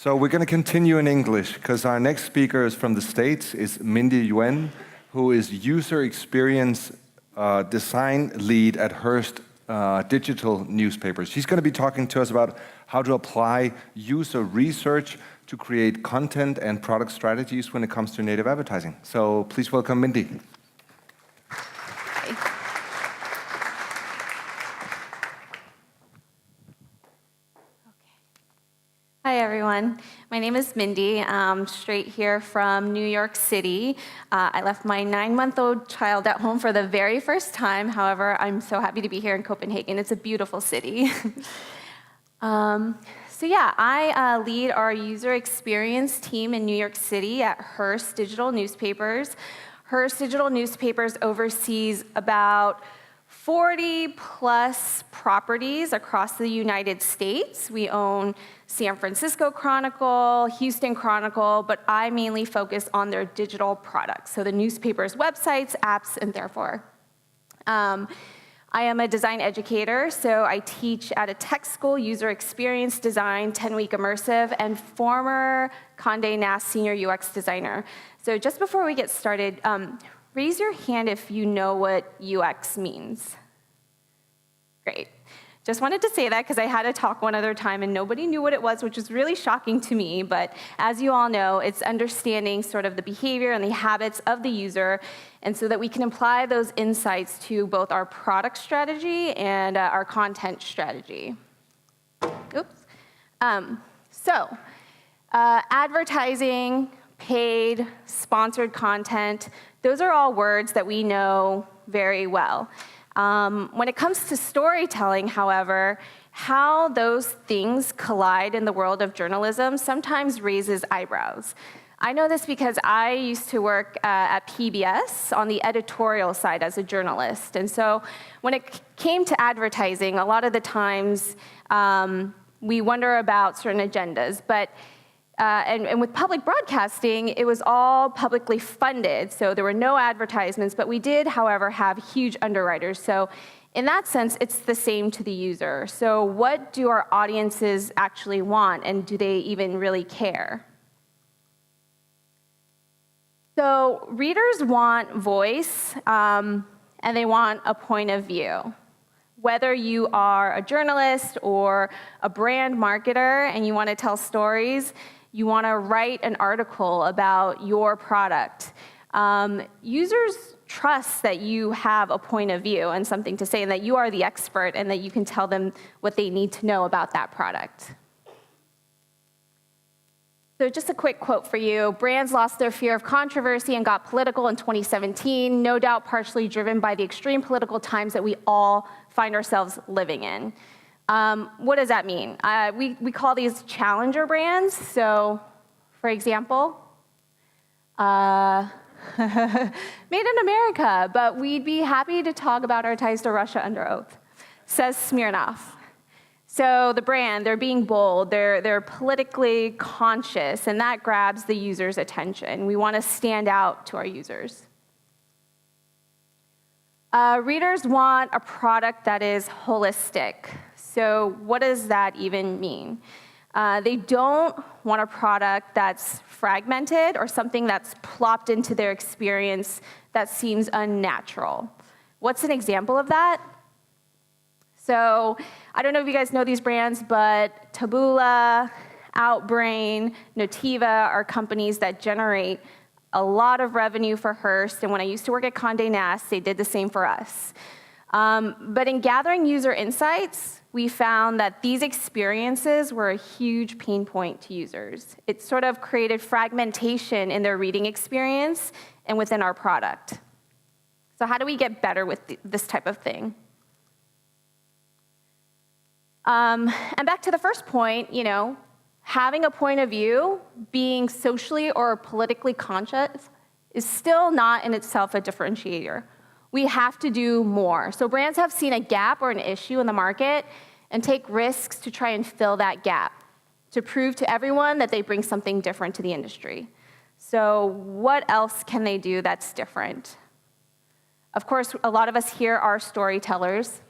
So we're going to continue in English because our next speaker is from the States, is Mindy Yuen, who is user experience design lead at Hearst Digital Newspapers. She's going to be talking to us about how to apply user research to create content and product strategies when it comes to native advertising. So please welcome Mindy. Hi, everyone. My name is Mindy. I'm straight here from New York City. I left my 9-month-old child at home for the very first time. However, I'm so happy to be here in Copenhagen. It's a beautiful city. I lead our user experience team in New York City at Hearst Digital Newspapers. Hearst Digital Newspapers oversees about 40-plus properties across the United States. We own San Francisco Chronicle, Houston Chronicle, but I mainly focus on their digital products, so the newspaper's websites, apps, and therefore. I am a design educator, so I teach at a tech school, user experience design, 10-week immersive, and former Condé Nast senior UX designer. So just before we get started, raise your hand if you know what UX means. Great. Just wanted to say that because I had a talk one other time and nobody knew what it was, which was really shocking to me. But as you all know, it's understanding sort of the behavior and the habits of the user, and so that we can apply those insights to both our product strategy and our content strategy. Oops. Advertising, paid, sponsored content, those are all words that we know very well. When it comes to storytelling, however, how those things collide in the world of journalism sometimes raises eyebrows. I know this because I used to work at PBS on the editorial side as a journalist. And so when it came to advertising, a lot of the times we wonder about certain agendas. But and with public broadcasting, it was all publicly funded, so there were no advertisements, but we did, however, have huge underwriters. So in that sense, it's the same to the user. So what do our audiences actually want, and do they even really care? So readers want voice, and they want a point of view. Whether you are a journalist or a brand marketer and you want to tell stories, you want to write an article about your product. Users trust that you have a point of view and something to say, and that you are the expert and that you can tell them what they need to know about that product. So just a quick quote for you. Brands lost their fear of controversy and got political in 2017, no doubt partially driven by the extreme political times that we all find ourselves living in. What does that mean? We call these challenger brands. So, for example, made in America, but we'd be happy to talk about our ties to Russia under oath, says Smirnoff. So the brand, they're being bold, they're politically conscious, and that grabs the user's attention. We want to stand out to our users. Readers want a product that is holistic. So what does that even mean? They don't want a product that's fragmented or something that's plopped into their experience that seems unnatural. What's an example of that? So I don't know if you guys know these brands, but Taboola, Outbrain, Notiva are companies that generate a lot of revenue for Hearst, and when I used to work at Condé Nast, they did the same for us. But in gathering user insights, we found that these experiences were a huge pain point to users. It sort of created fragmentation in their reading experience and within our product. So how do we get better with this type of thing? And back to the first point, having a point of view, being socially or politically conscious, is still not in itself a differentiator. We have to do more. So brands have seen a gap or an issue in the market and take risks to try and fill that gap, to prove to everyone that they bring something different to the industry. So what else can they do that's different? Of course, a lot of us here are storytellers.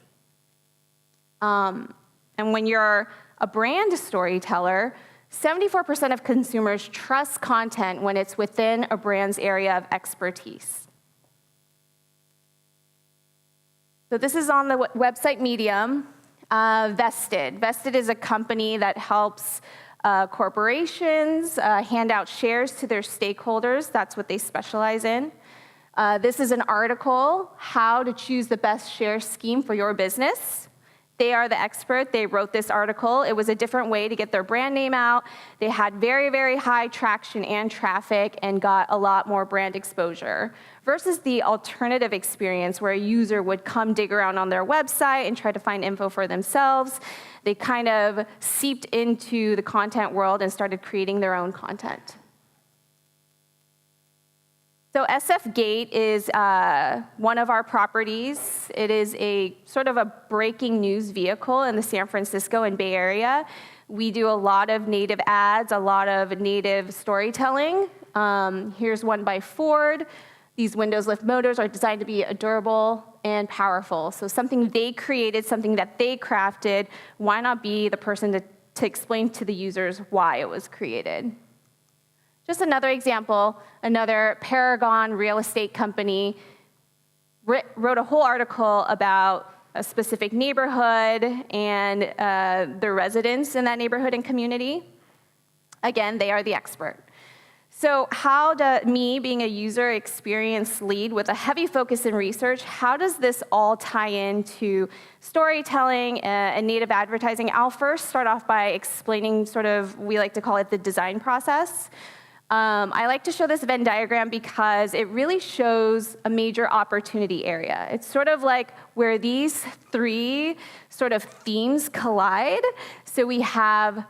And when you're a brand storyteller, 74% of consumers trust content when it's within a brand's area of expertise. So this is on the website Medium. Vested. Vested is a company that helps corporations hand out shares to their stakeholders. That's what they specialize in. This is an article, How to Choose the Best Share Scheme for Your Business. They are the expert. They wrote this article. It was a different way to get their brand name out. They had very, very high traction and traffic and got a lot more brand exposure versus the alternative experience where a user would come dig around on their website and try to find info for themselves. They kind of seeped into the content world and started creating their own content. So SF Gate is one of our properties. It is a sort of a breaking news vehicle in the San Francisco and Bay Area. We do a lot of native ads, a lot of native storytelling. Here's one by Ford. These windows lift motors are designed to be durable and powerful. So something they created, something that they crafted, why not be the person to explain to the users why it was created? Just another example, another Paragon real estate company wrote a whole article about a specific neighborhood and the residents in that neighborhood and community. Again, they are the expert. So how does me, being a user experience lead with a heavy focus in research, how does this all tie into storytelling and native advertising? I'll first start off by explaining sort of, we like to call it the design process. I like to show this Venn diagram because it really shows a major opportunity area. It's sort of like where these three sort of themes collide. So we have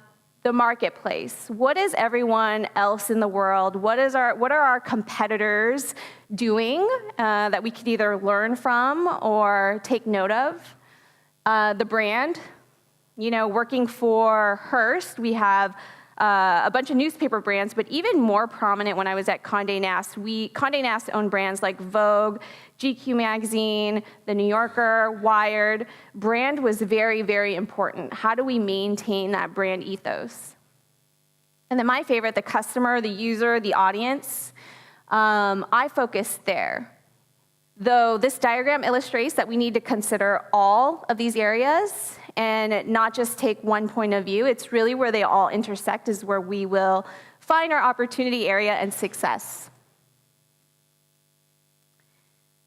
the marketplace. What is everyone else in the world? What are our competitors doing that we could either learn from or take note of? The brand, working for Hearst, we have a bunch of newspaper brands, but even more prominent when I was at Condé Nast. Condé Nast owned brands like Vogue, GQ Magazine, The New Yorker, Wired. Brand was very, very important. How do we maintain that brand ethos? And then my favorite, the customer, the user, the audience. I focus there. Though this diagram illustrates that we need to consider all of these areas and not just take one point of view. It's really where they all intersect is where we will find our opportunity area and success.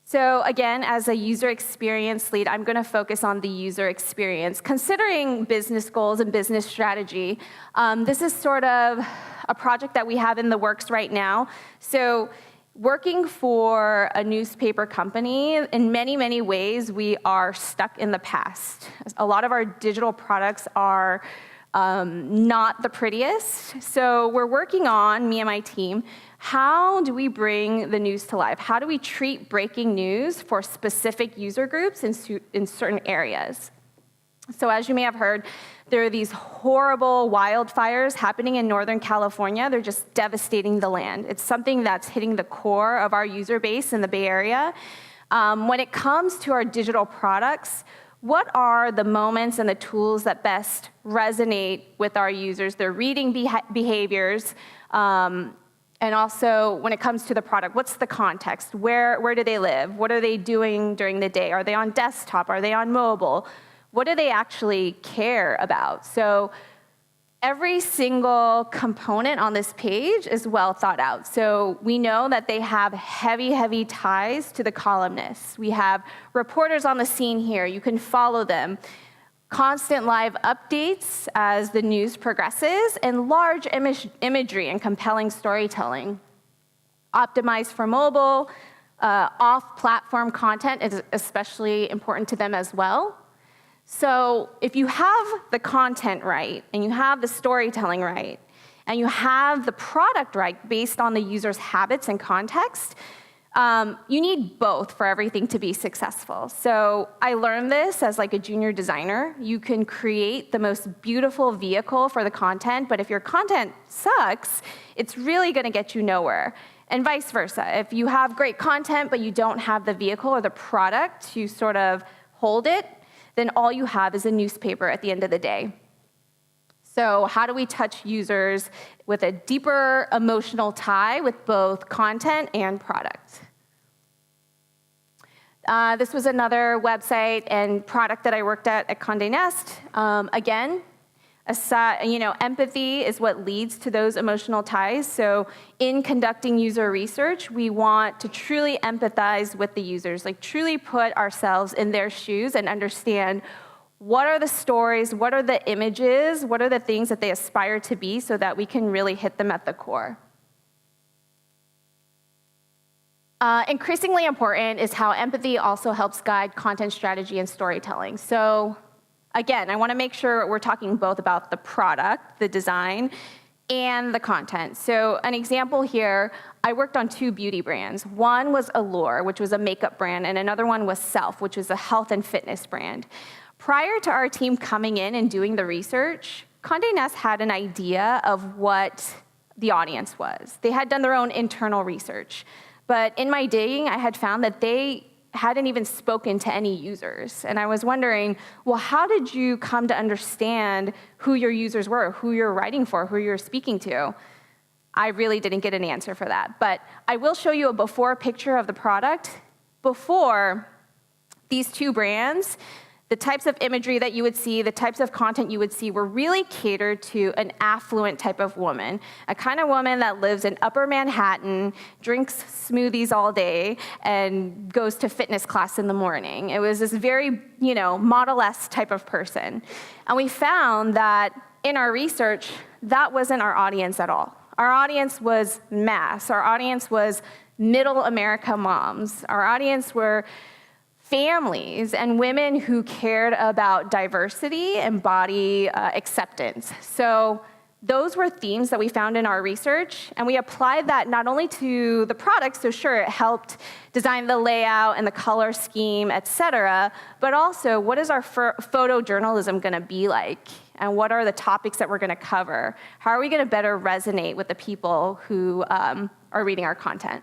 So again, as a user experience lead, I'm going to focus on the user experience. Considering business goals and business strategy, this is sort of a project that we have in the works right now. So working for a newspaper company, in many, many ways, we are stuck in the past. A lot of our digital products are not the prettiest. So we're working on, me and my team, how do we bring the news to life? How do we treat breaking news for specific user groups in certain areas? So as you may have heard, there are these horrible wildfires happening in Northern California. They're just devastating the land. It's something that's hitting the core of our user base in the Bay Area. When it comes to our digital products, what are the moments and the tools that best resonate with our users, their reading behaviors, and also when it comes to the product, what's the context? Where do they live? What are they doing during the day? Are they on desktop? Are they on mobile? What do they actually care about? So every single component on this page is well thought out. So we know that they have heavy, heavy ties to the columnists. We have reporters on the scene here. You can follow them. Constant live updates as the news progresses, and large imagery and compelling storytelling. Optimized for mobile, off-platform content is especially important to them as well. So if you have the content right, and you have the storytelling right, and you have the product right based on the user's habits and context, you need both for everything to be successful. So I learned this as like a junior designer. You can create the most beautiful vehicle for the content, but if your content sucks, it's really gonna get you nowhere. And vice versa. If you have great content, but you don't have the vehicle or the product to sort of hold it, then all you have is a newspaper at the end of the day. So how do we touch users with a deeper emotional tie with both content and product? This was another website and product that I worked at Condé Nast. Again, empathy is what leads to those emotional ties. So in conducting user research, we want to truly empathize with the users, like truly put ourselves in their shoes and understand what are the stories, what are the images, what are the things that they aspire to be so that we can really hit them at the core. Increasingly important is how empathy also helps guide content strategy and storytelling. So again, I want to make sure we're talking both about the product, the design, and the content. So an example here, I worked on 2 beauty brands. One was Allure, which was a makeup brand, and another one was Self, which was a health and fitness brand. Prior to our team coming in and doing the research, Condé Nast had an idea of what the audience was. They had done their own internal research. But in my digging, I had found that they hadn't even spoken to any users. And I was wondering, well, how did you come to understand who your users were, who you're writing for, who you're speaking to? I really didn't get an answer for that. But I will show you a before picture of the product. Before these 2 brands, the types of imagery that you would see, the types of content you would see were really catered to an affluent type of woman, a kind of woman that lives in Upper Manhattan, drinks smoothies all day, and goes to fitness class in the morning. It was this very, Model-esque type of person. And we found that in our research, that wasn't our audience at all. Our audience was mass. Our audience was middle America moms. Our audience were families and women who cared about diversity and body acceptance. So those were themes that we found in our research, and we applied that not only to the product, so sure, it helped design the layout and the color scheme, et cetera, but also what is our photojournalism gonna be like? And what are the topics that we're gonna cover? How are we gonna better resonate with the people who are reading our content?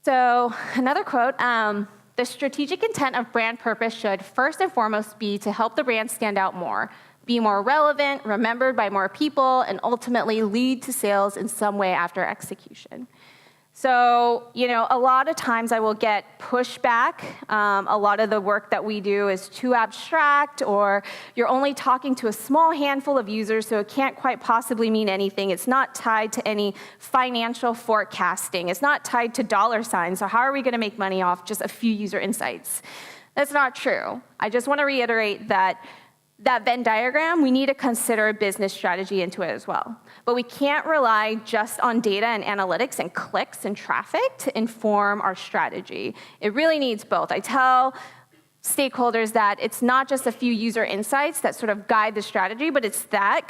So another quote, the strategic intent of brand purpose should first and foremost be to help the brand stand out more, be more relevant, remembered by more people, and ultimately lead to sales in some way after execution. So, a lot of times I will get pushback. A lot of the work that we do is too abstract, or you're only talking to a small handful of users, so it can't quite possibly mean anything. It's not tied to any financial forecasting. It's not tied to dollar signs, so how are we gonna make money off just a few user insights? That's not true. I just wanna reiterate that Venn diagram, we need to consider business strategy into it as well. But we can't rely just on data and analytics and clicks and traffic to inform our strategy. It really needs both. I tell stakeholders that it's not just a few user insights that sort of guide the strategy, but it's that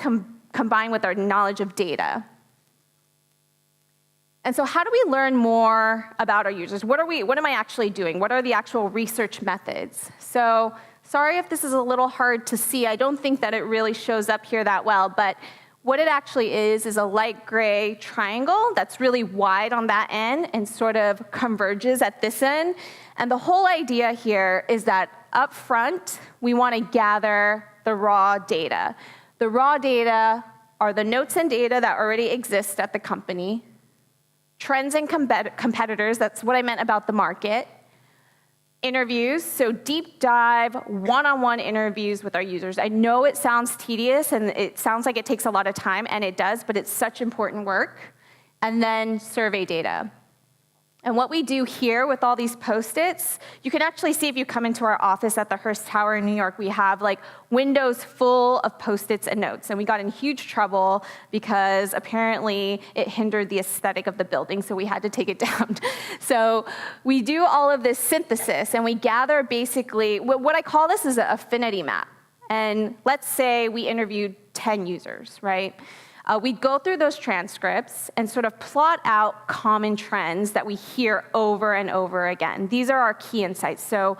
combined with our knowledge of data. And so how do we learn more about our users? What am I actually doing? What are the actual research methods? So sorry if this is a little hard to see. I don't think that it really shows up here that well, but what it actually is a light gray triangle that's really wide on that end and sort of converges at this end. And the whole idea here is that up front, we want to gather the raw data. The raw data are the notes and data that already exist at the company, trends and competitors, that's what I meant about the market, interviews, so deep dive, one-on-one interviews with our users. I know it sounds tedious and it sounds like it takes a lot of time, and it does, but it's such important work. And then survey data. And what we do here with all these Post-its, you can actually see if you come into our office at the Hearst Tower in New York, we have like windows full of Post-its and notes. And we got in huge trouble because apparently it hindered the aesthetic of the building, so we had to take it down. So we do all of this synthesis, and we gather basically, what I call this is an affinity map. And let's say we interviewed 10 users, right? We'd go through those transcripts and sort of plot out common trends that we hear over and over again. These are our key insights. So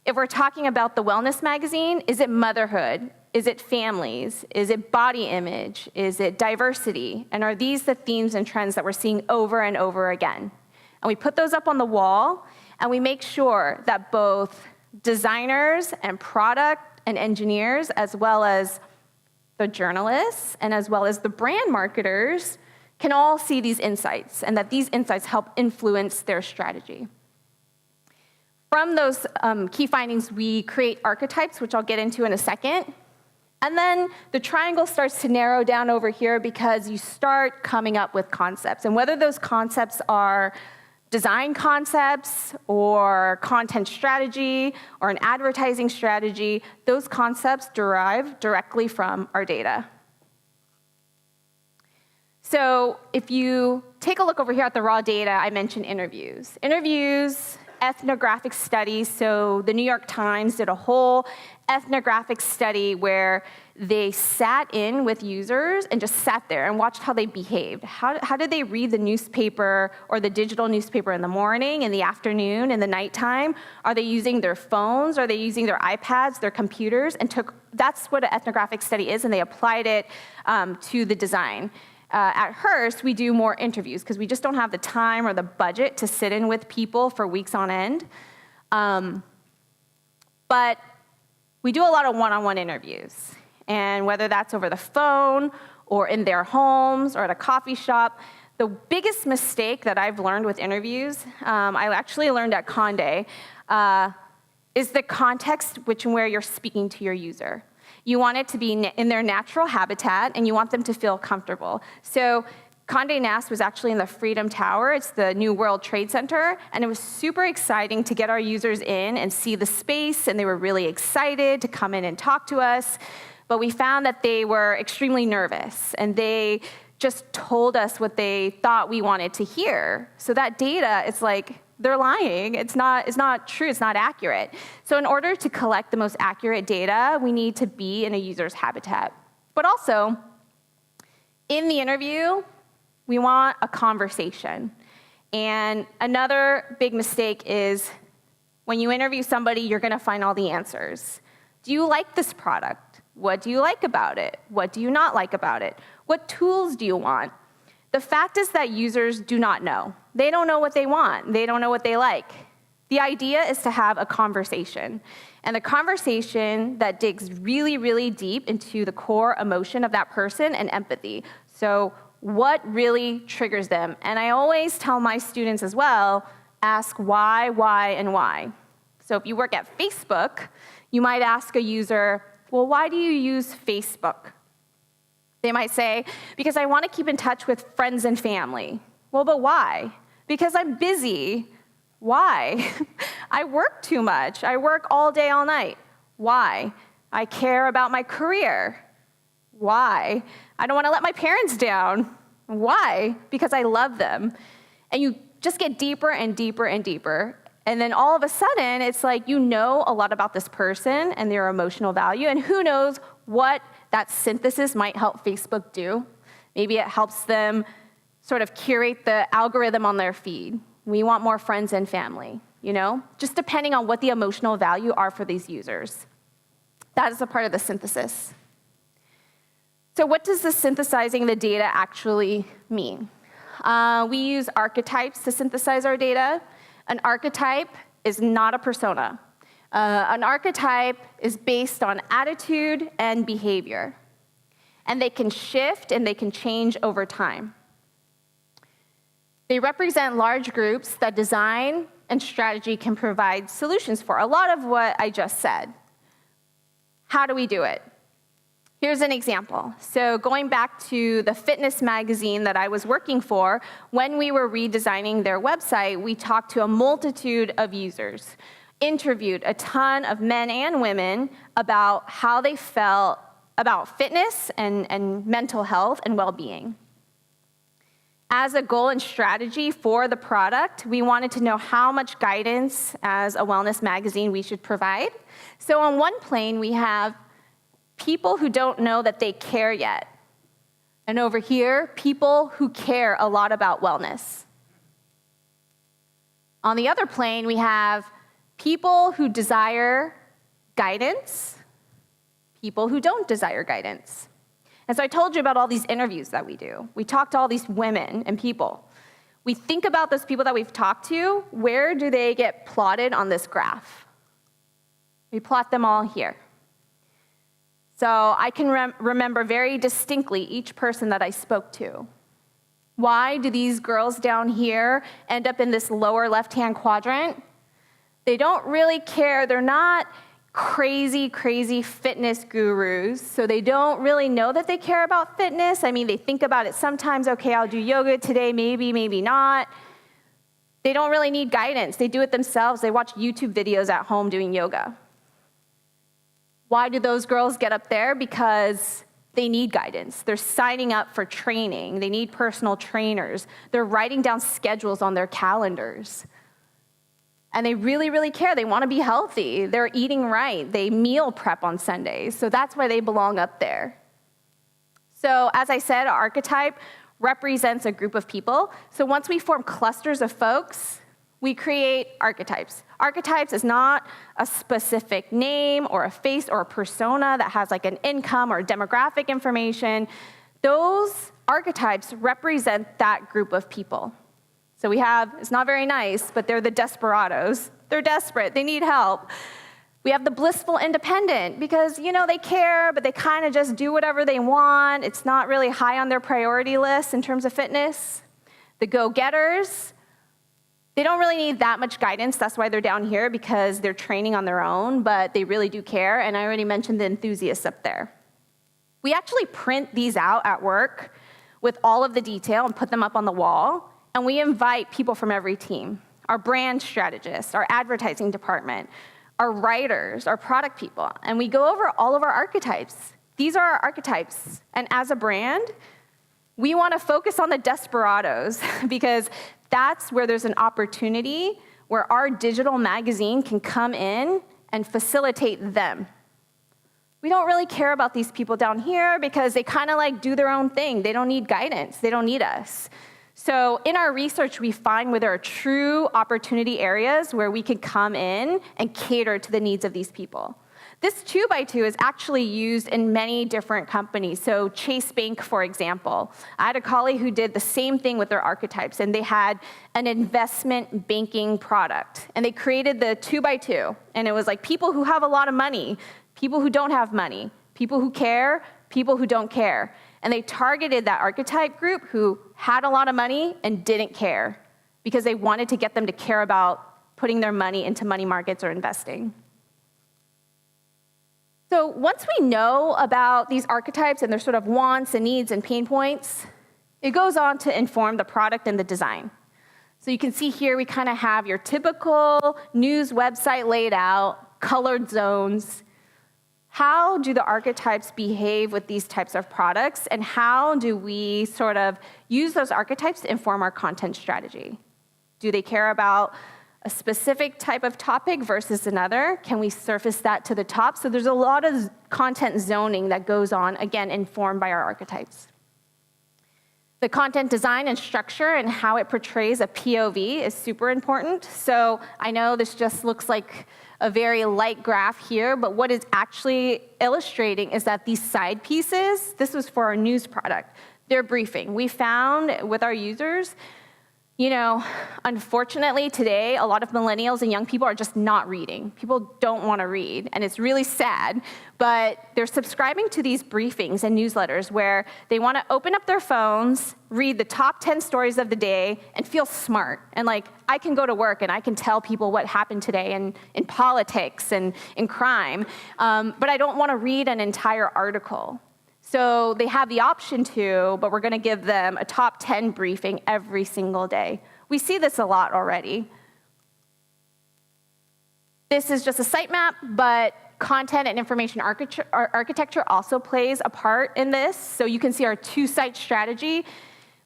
if we're talking about the wellness magazine, is it motherhood? Is it families? Is it body image? Is it diversity? And are these the themes and trends that we're seeing over and over again? And we put those up on the wall, and we make sure that both designers and product and engineers, as well as the journalists, and as well as the brand marketers, can all see these insights, and that these insights help influence their strategy. From those key findings, we create archetypes, which I'll get into in a second. And then the triangle starts to narrow down over here because you start coming up with concepts. And whether those concepts are design concepts or content strategy or an advertising strategy, those concepts derive directly from our data. So if you take a look over here at the raw data, I mentioned interviews. Interviews, ethnographic studies. So the New York Times did a whole ethnographic study where they sat in with users and just sat there and watched how they behaved. How did they read the newspaper or the digital newspaper in the morning, in the afternoon, in the nighttime? Are they using their phones? Are they using their iPads, their computers? And that's what an ethnographic study is, and they applied it to the design. At Hearst, we do more interviews because we just don't have the time or the budget to sit in with people for weeks on end. But we do a lot of one-on-one interviews. And whether that's over the phone or in their homes or at a coffee shop, the biggest mistake that I've learned with interviews, I actually learned at Condé, is the context where you're speaking to your user. You want it to be in their natural habitat, and you want them to feel comfortable. So Condé Nast was actually in the Freedom Tower. It's the new World Trade Center, and it was super exciting to get our users in and see the space, and they were really excited to come in and talk to us. But we found that they were extremely nervous, and they just told us what they thought we wanted to hear. So that data, it's like, they're lying. It's not true. It's not accurate. So in order to collect the most accurate data, we need to be in a user's habitat. But also, in the interview, we want a conversation. And another big mistake is when you interview somebody, you're going to find all the answers. Do you like this product? What do you like about it? What do you not like about it? What tools do you want? The fact is that users do not know. They don't know what they want. They don't know what they like. The idea is to have a conversation, and a conversation that digs really, really deep into the core emotion of that person and empathy. So what really triggers them? And I always tell my students as well, ask why, and why. So if you work at Facebook, you might ask a user, well, why do you use Facebook? They might say, because I want to keep in touch with friends and family. Well, but why? Because I'm busy. Why? I work too much. I work all day, all night. Why? I care about my career. Why? I don't want to let my parents down. Why? Because I love them. And you just get deeper and deeper and deeper. And then all of a sudden, it's like you know a lot about this person and their emotional value, and who knows what that synthesis might help Facebook do. Maybe it helps them sort of curate the algorithm on their feed. We want more friends and family, just depending on what the emotional value are for these users. That is a part of the synthesis. So what does the synthesizing the data actually mean? We use archetypes to synthesize our data. An archetype is not a persona. An archetype is based on attitude and behavior. And they can shift and they can change over time. They represent large groups that design and strategy can provide solutions for. A lot of what I just said. How do we do it? Here's an example. So going back to the fitness magazine that I was working for, when we were redesigning their website, we talked to a multitude of users, interviewed a ton of men and women about how they felt about fitness and mental health and well-being. As a goal and strategy for the product, we wanted to know how much guidance as a wellness magazine we should provide. So on one plane, we have people who don't know that they care yet. And over here, people who care a lot about wellness. On the other plane, we have people who desire guidance, people who don't desire guidance. And so I told you about all these interviews that we do. We talk to all these women and people. We think about those people that we've talked to. Where do they get plotted on this graph? We plot them all here. So I can remember very distinctly each person that I spoke to. Why do these girls down here end up in this lower left-hand quadrant? They don't really care. They're not crazy, crazy fitness gurus, so they don't really know that they care about fitness. I mean, they think about it sometimes, okay, I'll do yoga today, maybe, maybe not. They don't really need guidance. They do it themselves. They watch YouTube videos at home doing yoga. Why do those girls get up there? Because they need guidance. They're signing up for training. They need personal trainers. They're writing down schedules on their calendars. And they really, really care. They want to be healthy. They're eating right. They meal prep on Sundays. So that's why they belong up there. So as I said, our archetype represents a group of people. So once we form clusters of folks, we create archetypes. Archetypes is not a specific name or a face or a persona that has like an income or demographic information. Those archetypes represent that group of people. So we have, it's not very nice, but they're the desperados. They're desperate, they need help. We have the blissful independent because, they care, but they kind of just do whatever they want. It's not really high on their priority list in terms of fitness. The go-getters, they don't really need that much guidance. That's why they're down here, because they're training on their own, but they really do care. And I already mentioned the enthusiasts up there. We actually print these out at work with all of the detail and put them up on the wall. And we invite people from every team, our brand strategists, our advertising department, our writers, our product people, and we go over all of our archetypes. These are our archetypes. And as a brand, we want to focus on the desperados because that's where there's an opportunity where our digital magazine can come in and facilitate them. We don't really care about these people down here because they kind of like do their own thing. They don't need guidance. They don't need us. So in our research, we find where there are true opportunity areas where we can come in and cater to the needs of these people. This 2x2 is actually used in many different companies. So Chase Bank, for example. I had a colleague who did the same thing with their archetypes, and they had an investment banking product. And they created the 2x2, and it was like people who have a lot of money, people who don't have money, people who care, people who don't care. And they targeted that archetype group who had a lot of money and didn't care because they wanted to get them to care about putting their money into money markets or investing. So once we know about these archetypes and their sort of wants and needs and pain points, it goes on to inform the product and the design. So you can see here we kind of have your typical news website laid out, colored zones. How do the archetypes behave with these types of products, and how do we sort of use those archetypes to inform our content strategy? Do they care about a specific type of topic versus another? Can we surface that to the top? So there's a lot of content zoning that goes on, again, informed by our archetypes. The content design and structure and how it portrays a POV is super important. So I know this just looks like a very light graph here, but what is actually illustrating is that these side pieces, this was for our news product, they're briefing. We found with our users, unfortunately today, a lot of millennials and young people are just not reading. People don't want to read, and it's really sad, but they're subscribing to these briefings and newsletters where they want to open up their phones, read the top 10 stories of the day, and feel smart. And like, I can go to work and I can tell people what happened today in politics and in crime, but I don't want to read an entire article. So they have the option to, but we're going to give them a top 10 briefing every single day. We see this a lot already. This is just a sitemap, but content and information architecture also plays a part in this. So you can see our two-site strategy.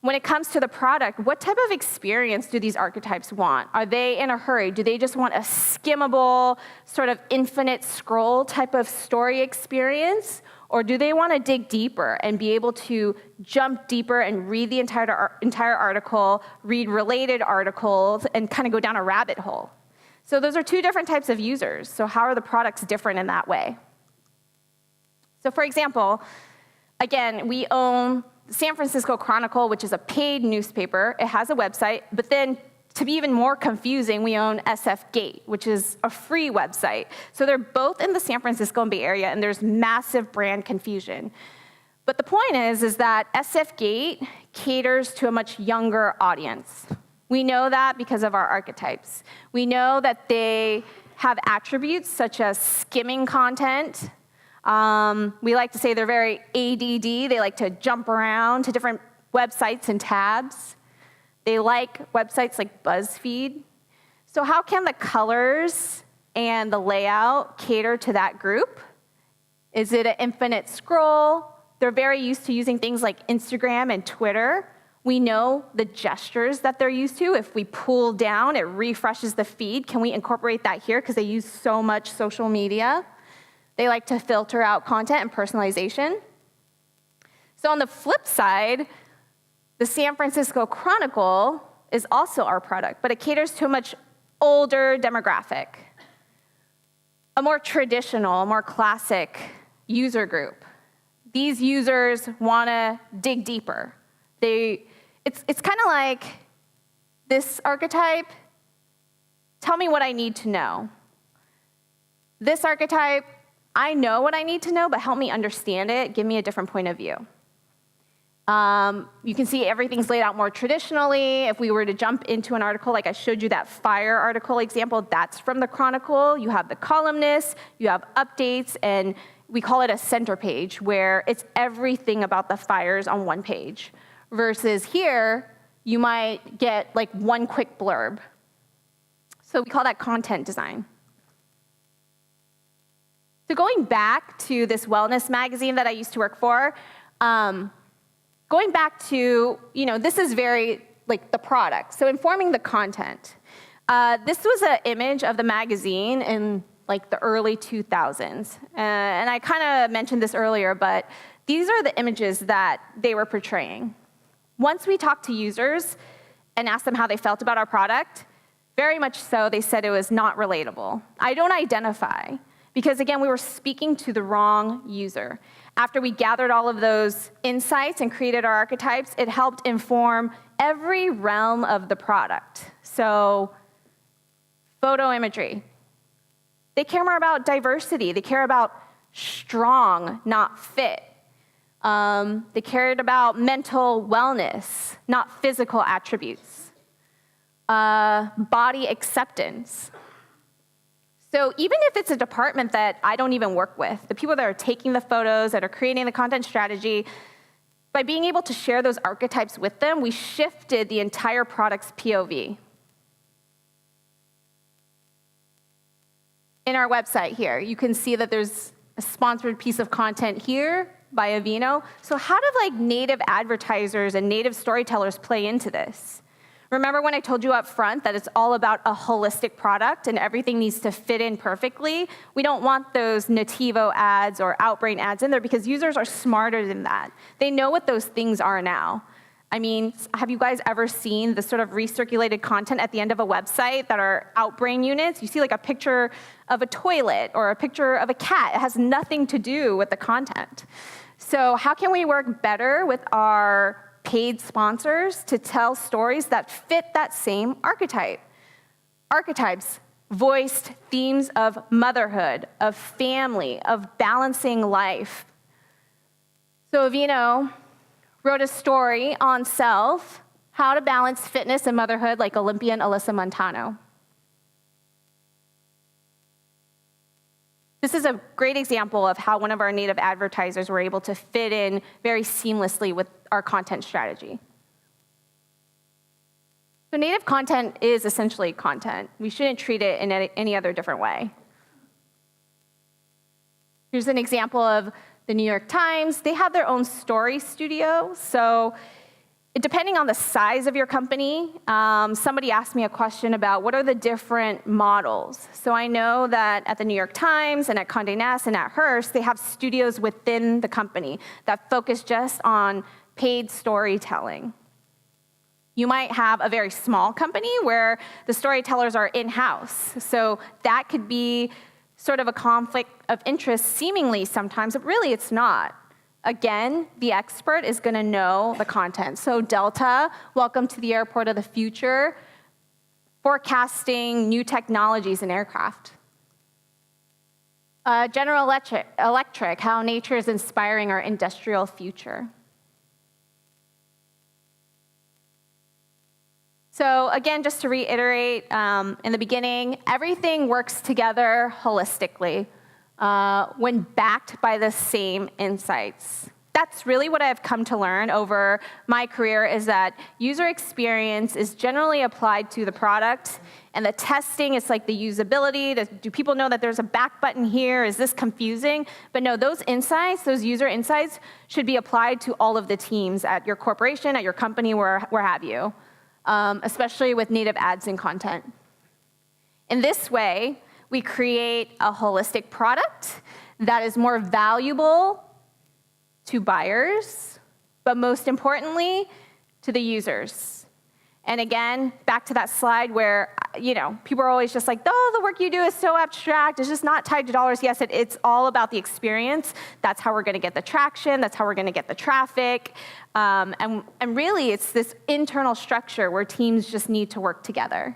When it comes to the product, what type of experience do these archetypes want? Are they in a hurry? Do they just want a skimmable, sort of infinite scroll type of story experience? Or do they want to dig deeper and be able to jump deeper and read the entire article, read related articles, and kind of go down a rabbit hole? So those are two different types of users. So how are the products different in that way? So for example, again, we own San Francisco Chronicle, which is a paid newspaper. It has a website, but then to be even more confusing, we own SF Gate, which is a free website. So they're both in the San Francisco Bay Area, and there's massive brand confusion. But the point is that SF Gate caters to a much younger audience. We know that because of our archetypes. We know that they have attributes such as skimming content. We like to say they're very ADD. They like to jump around to different websites and tabs. They like websites like BuzzFeed. So how can the colors and the layout cater to that group? Is it an infinite scroll? They're very used to using things like Instagram and Twitter. We know the gestures that they're used to. If we pull down, it refreshes the feed. Can we incorporate that here? Because they use so much social media. They like to filter out content and personalization. So on the flip side, the San Francisco Chronicle is also our product, but it caters to a much older demographic, a more traditional, more classic user group. These users want to dig deeper. It's kind of like this archetype, tell me what I need to know. This archetype, I know what I need to know, but help me understand it, give me a different point of view. You can see everything's laid out more traditionally. If we were to jump into an article, like I showed you that fire article example, that's from the Chronicle. You have the columnists, you have updates, and we call it a center page, where it's everything about the fires on one page. Versus here, you might get like one quick blurb. So we call that content design. So going back to this wellness magazine that I used to work for, going back to, this is very like the product. So informing the content. This was an image of the magazine in like the early 2000s. And I kind of mentioned this earlier, but these are the images that they were portraying. Once we talked to users and asked them how they felt about our product, very much so, they said it was not relatable. I don't identify, because again, we were speaking to the wrong user. After we gathered all of those insights and created our archetypes, it helped inform every realm of the product. So, photo imagery. They care more about diversity. They care about strong, not fit. They cared about mental wellness, not physical attributes. Body acceptance. So even if it's a department that I don't even work with, the people that are taking the photos, that are creating the content strategy, by being able to share those archetypes with them, we shifted the entire product's POV. In our website here, you can see that there's a sponsored piece of content here by Aveeno. So how do native advertisers and native storytellers play into this? Remember when I told you up front that it's all about a holistic product and everything needs to fit in perfectly? We don't want those Nativo ads or Outbrain ads in there because users are smarter than that. They know what those things are now. I mean, have you guys ever seen the sort of recirculated content at the end of a website that are Outbrain units? You see like a picture of a toilet or a picture of a cat. It has nothing to do with the content. So how can we work better with our paid sponsors to tell stories that fit that same archetype? Archetypes voiced themes of motherhood, of family, of balancing life. So Aveeno wrote a story on Self, how to balance fitness and motherhood like Olympian Alyssa Montano. This is a great example of how one of our native advertisers were able to fit in very seamlessly with our content strategy. So native content is essentially content. We shouldn't treat it in any other different way. Here's an example of the New York Times. They have their own story studio. So depending on the size of your company, somebody asked me a question about what are the different models. So I know that at the New York Times and at Condé Nast and at Hearst, they have studios within the company that focus just on paid storytelling. You might have a very small company where the storytellers are in-house. So that could be sort of a conflict of interest seemingly sometimes, but really it's not. Again, the expert is going to know the content. So Delta, welcome to the airport of the future. forecasting new technologies in aircraft. General Electric, how nature is inspiring our industrial future. So again, just to reiterate, in the beginning, everything works together holistically when backed by the same insights. That's really what I've come to learn over my career, is that user experience is generally applied to the product, and the testing is like the usability. Do people know that there's a back button here? Is this confusing? But no, those insights, those user insights, should be applied to all of the teams at your corporation, at your company, where have you, especially with native ads and content. In this way, we create a holistic product that is more valuable to buyers, but most importantly, to the users. And again, back to that slide where, people are always just like, oh, the work you do is so abstract, it's just not tied to dollars. Yes, it's all about the experience. That's how we're gonna get the traction, that's how we're gonna get the traffic. And really, it's this internal structure where teams just need to work together.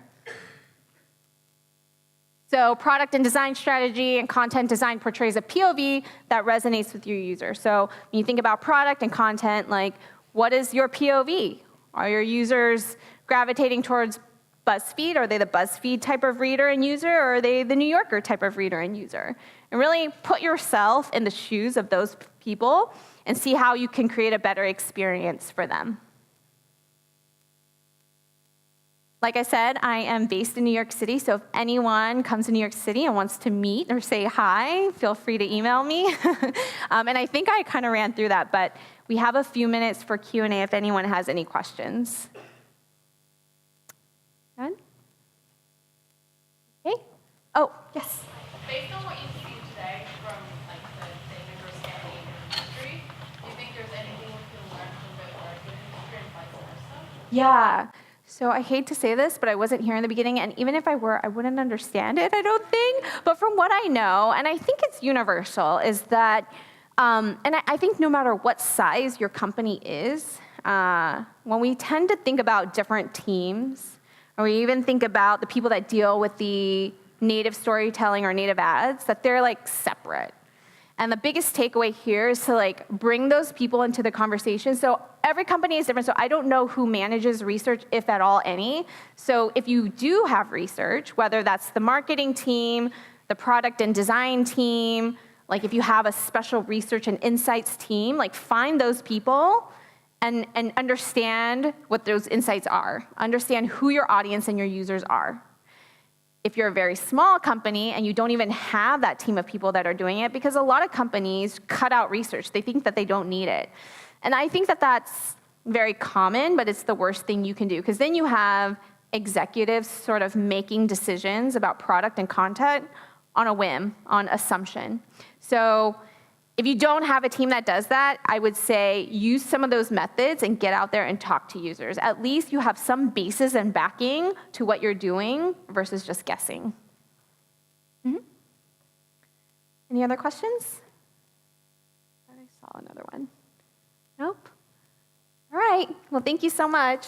So product and design strategy and content design portrays a POV that resonates with your user. So when you think about product and content, like, what is your POV? Are your users gravitating towards BuzzFeed? Are they the BuzzFeed type of reader and user, or are they the New Yorker type of reader and user? And really put yourself in the shoes of those people and see how you can create a better experience for them. Like I said, I am based in New York City, so if anyone comes to New York City and wants to meet or say hi, feel free to email me. And I think I kind of ran through that, but we have a few minutes for Q&A if anyone has any questions. None? Okay. Oh, yes. Based on what you've seen today from the university and the industry, do you think there's anything we can learn from the marketing industry and vice versa? Yeah. So I hate to say this, but I wasn't here in the beginning, and even if I were, I wouldn't understand it, I don't think. But from what I know, and I think it's universal, is that, and I think no matter what size your company is, when we tend to think about different teams, or we even think about the people that deal with the native storytelling or native ads, that they're like separate. And the biggest takeaway here is to bring those people into the conversation. So every company is different, so I don't know who manages research, if at all any. So if you do have research, whether that's the marketing team, the product and design team, if you have a special research and insights team, find those people and understand what those insights are. Understand who your audience and your users are. If you're a very small company and you don't even have that team of people that are doing it, because a lot of companies cut out research. They think that they don't need it. And I think that that's very common, but it's the worst thing you can do, because then you have executives sort of making decisions about product and content on a whim, on assumption. So if you don't have a team that does that, I would say use some of those methods and get out there and talk to users. At least you have some basis and backing to what you're doing versus just guessing. Mm-hmm. Any other questions? I thought I saw another one. Nope. All right. Well, thank you so much.